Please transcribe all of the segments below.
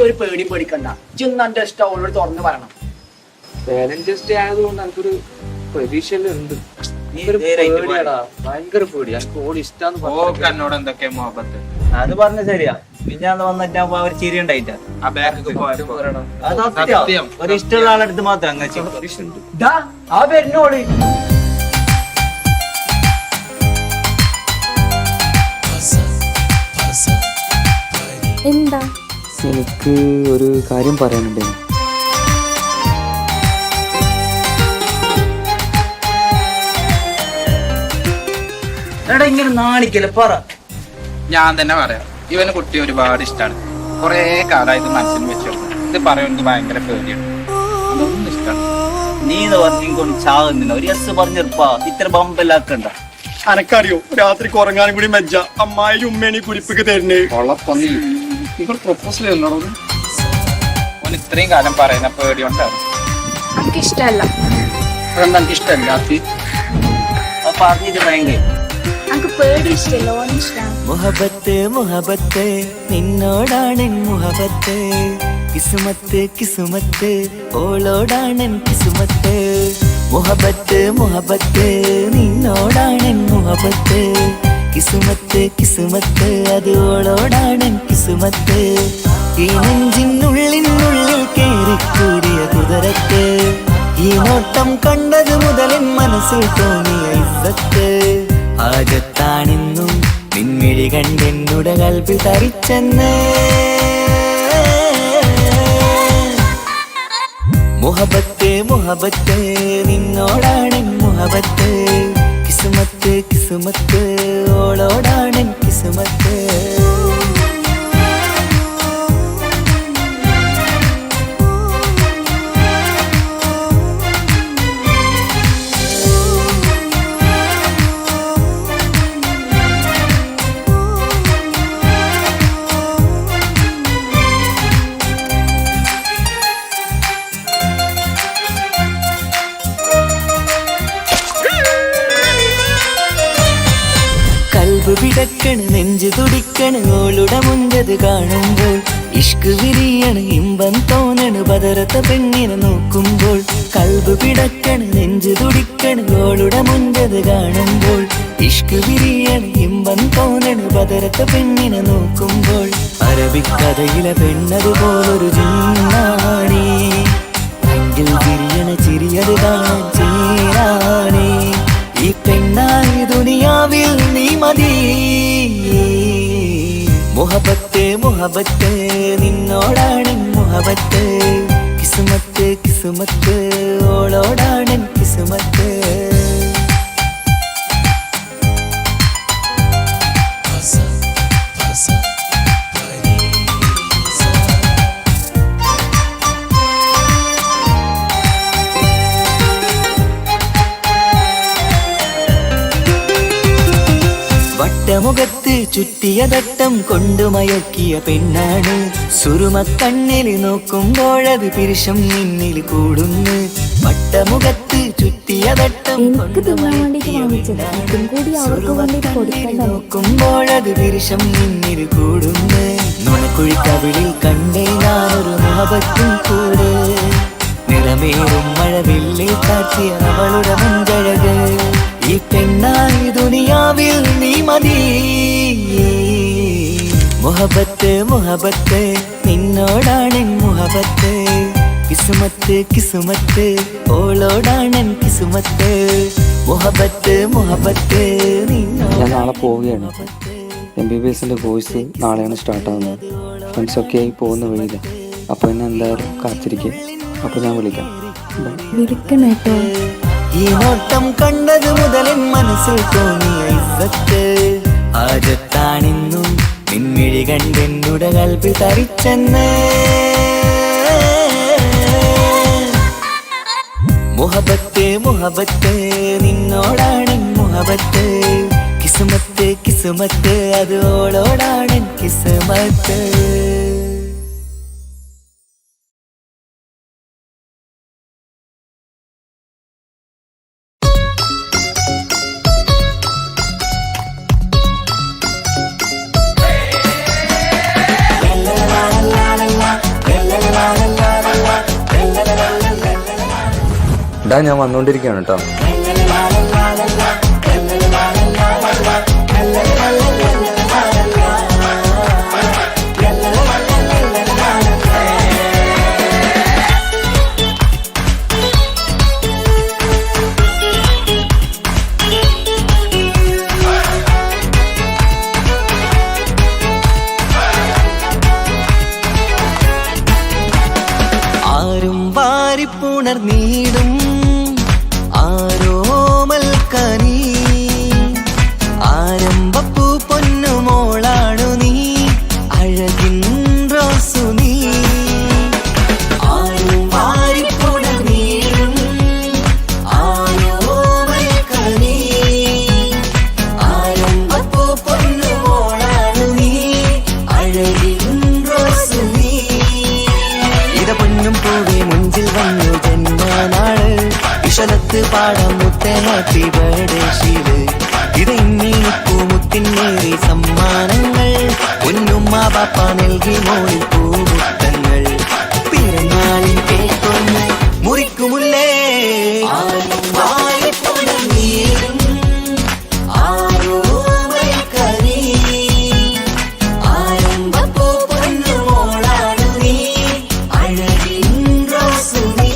ഒരു പേടിയും പേടിക്കണ്ട. ഇതൊന്നും എന്റെ ഇഷ്ടം അവളോട് തുറന്ന് പറയണം. ബാലൻസ് ആയതുകൊണ്ട് എനിക്കൊരു പ്രതീക്ഷയുണ്ട്. ഭയങ്കര പേടി. എനിക്ക് ഓൾ ഇഷ്ടം എന്നോട് എന്തൊക്കെയാ മുഹബത്ത്. അത് പറഞ്ഞ ശരിയാ. പിന്നെ അന്ന് വന്നിട്ട് അവർ ചിരി ഉണ്ടായിട്ടാ. ആ ബാഗ് ഒരു ഇഷ്ടമുള്ള ആളെടുത്ത് മാത്രം അങ്ങനെ ആ വരുന്നോള്. എന്താ? എനിക്ക് ഒരു കാര്യം പറയാനുണ്ട്. എടാ ഇങ്ങനെ നാണിക്കല്ലേ, പറ. ഞാൻ തന്നെ പറയാം. ഇവന് കുട്ടി ഒരുപാട് ഇഷ്ടമാണ്. കുറെ കാലമായിട്ട് മനസ്സിൽ വെച്ചു. ഇത് പറയുന്നത് ഭയങ്കര പേടിയാണ്. അതൊന്നും ഇഷ്ടമാണ്. നീ പറഞ്ഞുകൊണ്ട് ചാകുന്നില്ല. ഒരു എസ് പറഞ്ഞിരുപ്പാ. ഇത്ര ബമ്പലാക്കണ്ട. അനക്കറിയോ രാത്രി ഉറങ്ങാനും കൂടി മെജ്ജ അമ്മായി ഉമ്മേണി കുരിപ്പിക്ക് തരുന്നേ. പ്രൊപ്പോസൽ ഓൻ ഇത്രയും കാലം പറയുന്ന പേടി കൊണ്ടാണ്. എനിക്കിഷ്ടല്ല. അതെന്താ എനിക്ക് ഇഷ്ടമല്ല? പറഞ്ഞിട്ട് ഭയങ്കര എനിക്ക് പേടി ഇഷ്ടമല്ല, ഓന് ഇഷ്ടമാണ്. മുഹബത്ത് മുഹബത്ത് നിന്നോടാണെൻ മുഹബത്ത്, കിസുമത്ത് കിസുമത്ത് ഓളോടാണെൻ കിസുമത്ത്. മുഹബത്ത് മുഹബത്ത് നിന്നോടാണെൻ മുഹബത്ത്, കിസുമത്ത് കിസുമത്ത് അത് ഓളോടാണെൻ കിസുമത്ത്. ഈ നെഞ്ചിനുള്ളിനുള്ളിൽ കേറിക്കൂടിയ കുതിരത്ത്, ഈ നോട്ടം കണ്ടത് മുതലൻ മനസ്സിൽ തോന്നിയ ഇസ്സത്ത്. ആജത്താണിന്നും നിൻമിഴി കണ്ടെന്നുടെ കൽപ്പിൽ തരിച്ചെന്ന്. മുഹബത്ത് മുഹബത്ത് നിന്നോടാണെൻ മുഹബത്ത്, കിസുമത്ത് കിസുമത്ത് ഓളോടാണെൻ കിസുമത്ത്. പിടക്കണ് നെഞ്ചു തുടിക്കണ് ഓളുടെ മുഞ്ചത് കാണുമ്പോൾ, ഇഷ്ക് വിരിയണ് ഇമ്പം തോന്നണ് ബദറത്ത പെണ്ണിനെ നോക്കുമ്പോൾ. കൽബ് പിടക്കണ് നെഞ്ചു തുടിക്കണ് ഓളുടെ മുഞ്ചത് കാണുമ്പോൾ, ഇഷ്ക് വിരിയണ് ഇമ്പം തോന്നണ് ബദറത്ത പെണ്ണിനെ നോക്കുമ്പോൾ. അറബിക്കഥയിലെ പെണ്ണതുപോലൊരു ജിന്നാണി, എങ്കിൽ വിരിയണ ചിരിയത് കാണാൻ ചേരാണേ. ഈ പെണ്ണായി ദുനിയാവിൽ നീ മതി. മുഹബത്ത് മുഹബത്ത് നിന്നോടാണെൻ മുഹബത്ത്, കിസുമത്ത് കിസുമത്ത് ഓളോടാണെൻ കിസുമത്ത്. വട്ടമുഖത്ത് ചുറ്റിയ തട്ടം കൊണ്ടു മയക്കിയ പെണ്ണാണ്, സുറുമക്കണ്ണിൽ നോക്കുമ്പോഴത് പിരിശം നിന്നിൽ കൂടുന്നു. വട്ടമുഖത്ത് ചുറ്റിയ തട്ടം കൊണ്ടു മയക്കിയ നോക്കുമ്പോഴത് പിരിശം നിന്നിൽ കൂടുന്നു. നുണക്കുഴിക്കവിളിൽ കണ്ടേ ഞാനൊരു മുഹബത്തും കൂടെ, നിറമേറും മഴവില്ലിൽ കാട്ടിയ അവളുടെ മുൻകഴക്. ഈ പെണ്ണായി ദുനിയാവിൽ നീ മതി. മുഹബത്ത് മുഹബത്ത് നിന്നോടാണെൻ മുഹബത്ത്, കിസുമത്ത് കിസുമത്ത് ഓളോടാണെൻ കിസുമത്ത്. മുഹബത്ത് മുഹബത്ത് ഞാൻ നാളെ പോവുകയാണ്. MBBS കോഴ്സ് നാളെയാണ് സ്റ്റാർട്ടാകുന്നത്. ഫ്രണ്ട്സൊക്കെ ആയി പോകുന്ന വഴിയില്ല. അപ്പോൾ എന്നെ എന്തായാലും കാത്തിരിക്കുക. അപ്പോൾ ഞാൻ വിളിക്കാം. വിളിക്കണേട്ടോ. ഈ നോട്ടം കണ്ടത് മുതലൻ മനസ്സിൽ തോന്നിയ ഇസ്സത്ത്. ആജത്താണിന്നും നിൻമിഴി കണ്ടെന്നുടെ കൽപ്പിൽ തരിച്ചെന്ന്. മുഹബത്ത് മുഹബത്ത് നിന്നോടാണ് മുഹബത്ത് കിസ്മത്ത് കിസ്മത്ത് അത് ഓളോടാണ് കിസ്മത്ത്. ഞാൻ വന്നുകൊണ്ടിരിക്കുകയാണ് കേട്ടോ. ആരും വാരിപ്പുണർന്നീടും ആരോമൽ കനി ആരംഭപ്പൂ പൊന്നുമോളാണു നീ അഴകിൻ റോസു നീ. ആരും വാരിപ്പുണർന്നീടും ആരോമൽ കനി ആരംഭപ്പൂ പൊന്നുമോളാണു നീ അഴകിൻ റോസു നീ. ഇത പൊന്നും പൂവേ മുഞ്ചിൽ വന്നു ജന്മനാള് വിഷലത്ത് പാടാം മുത്തേ ഹാപ്പി ബർത്ത്ഡേ ശീല്. ഇത് ഇന്നിപ്പൂ മുത്തിനേറി സമ്മാനങ്ങൾ പൊന്നുമ്മ ബാപ്പ നൽകി മോളിൽ പൂമുത്തങ്ങൾ. പിറന്നാളിൻ കേക്കൊന്ന് മുറിക്കുമുല്ലേ ആരും വാരിപ്പുണർന്നീടും ആരോമൽ കനി ആരംഭപ്പൂ പൊന്നുമോളാണു നീ അഴകിൻ റോസു നീ.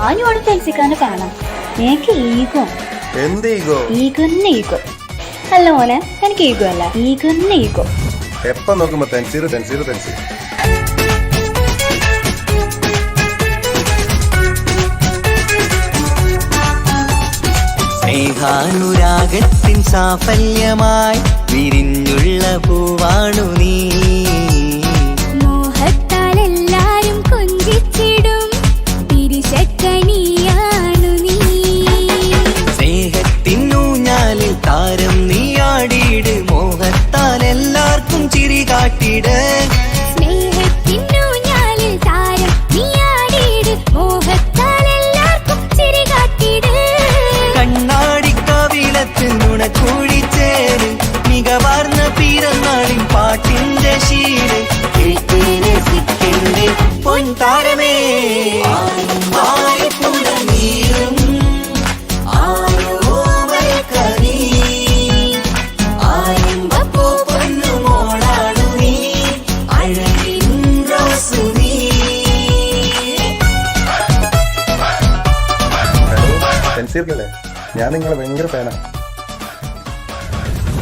ഞാനിവിടെ ഫെൽസിക്കാനെ കാണാം. എനിക്ക് ഈഗോ. എന്ത് ഈഗോ? ഈഗോന്നെ ഈഗോ അല്ല മോനെ, എനിക്ക് ഈഗോ അല്ല, ഈഗോന്നെ ഈഗോ. എപ്പം നോക്കുമ്പോ തെൻസീർ തെൻസീർ തെൻസീർ. സ്നേഹാനുരാഗത്തിൻ സാഫല്യമായി വിരിഞ്ഞുള്ള പൂവാണു നീ. മോഹത്താൽ എല്ലാരും കൊഞ്ചിച്ചിടും തിരിശക്കനിയാണു നീ. സ്നേഹത്തിനൂഞ്ഞാലിൽ താരം നീ ആടിയിട് മോഹത്താൽ എല്ലാവർക്കും ചിരി കാട്ടിട്. സ്നേഹത്തിനൂഞ്ഞാലിൽ താരം നീയാടിയിട് മോഹത്താൽ എല്ലാവർക്കും ചിരി കാട്ടിട്. കണ്ണാടിക്കവിളത്ത് നുണക്കൂടിച്ചേര് മികവാർന്ന പിറന്നാളിൻ പാട്ടിന്റെ ശീല് കേട്ടേനെ സിക്കിന്റെ പൊൻതാരമേ. ആരും വാരിപ്പുണർന്നീടും ആരോമൽ കനി ആരംഭപ്പൂ പൊന്നുമോളാണു നീ അഴകിൻ റോസു നീ. തെൻസീർക്കല്ലേ, ഞാൻ നിങ്ങളെ ഭയങ്കര ഫാനാ.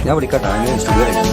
ഞാൻ വിളിക്കാട്ടോ, സ്റ്റുഡിയോ.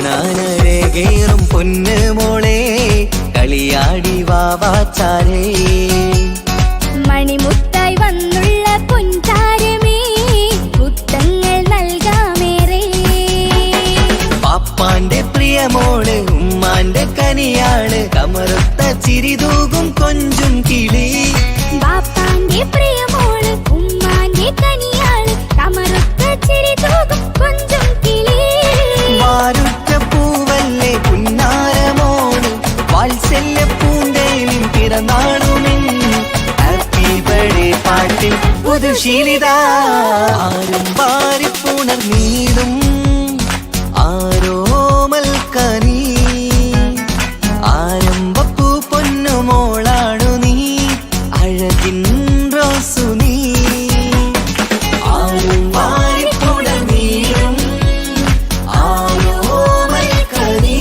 കാണാനരകേറും പൊന്ന് മോളെ കളിയാടി വാവാച്ചാരേ. മണിമുത്തായി വന്നുള്ള പൊൻതാരമേ മുത്തങ്ങൾ നൽകാമേറെ. പാപ്പാന്റെ പ്രിയമോള് ഉമ്മാന്റെ കനിയാണ് കമറുത്ത ചിരിതൂകും കൊഞ്ചും കിളി. ബാപ്പാന്റെ പ്രിയമോള് ഉമ്മാന്റെ കനിയാള് കമറുത്ത ചിരി തൂകും കൊഞ്ചും കിളി. വാരുറ്റ പൂവല്ലേ പുന്നാരമോള് വാത്സല്യ പൂന്തേലിൻ പിറന്നാളുമിൻ ഹാപ്പി ബർത്ത്ഡേ പാട്ടിൽ പുതുശീലിത. ആരും വാരിപ്പുണർന്നീടും ആരോമൽ കനി ആരംഭപ്പൂ പൊന്നുമോളാണു നീ അഴകിൻ റോസു നീ ആരും വാരിപ്പുടനീളും ആരോമൽ കനി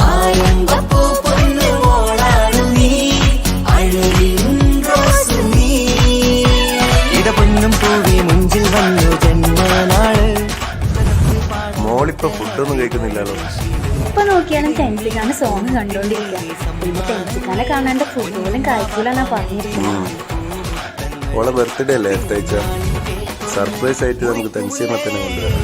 ആരംഭപ്പൂ പൊന്നുമോളാണു നീ അഴകിൻ റോസു നീ ഇടപൊന്നും പൂവി മുഞ്ചിൽ വന്നു ജന്മനാള് മോളിപ്പോ ഫുഡൊന്നും കഴിക്കുന്നില്ലല്ലോ. ഇപ്പൊ നോക്കിയാലും ടെൻസിക്കാണ് സോങ് കണ്ടോണ്ടിരിക്കുക. പിന്നെ ടെൻസിക്കാനെ കാണാണ്ട് ഫുട്ബോളും കായ്ക്കൂലെന്നാ പറഞ്ഞിരിക്കുന്നത്. ഓളെ ബർത്ത്ഡേ അല്ലേ അടുത്താഴ്ച. സർപ്രൈസ് ആയിട്ട് നമുക്ക് തെൻസിയമ്മ തന്നെ കൊണ്ടുവരാം.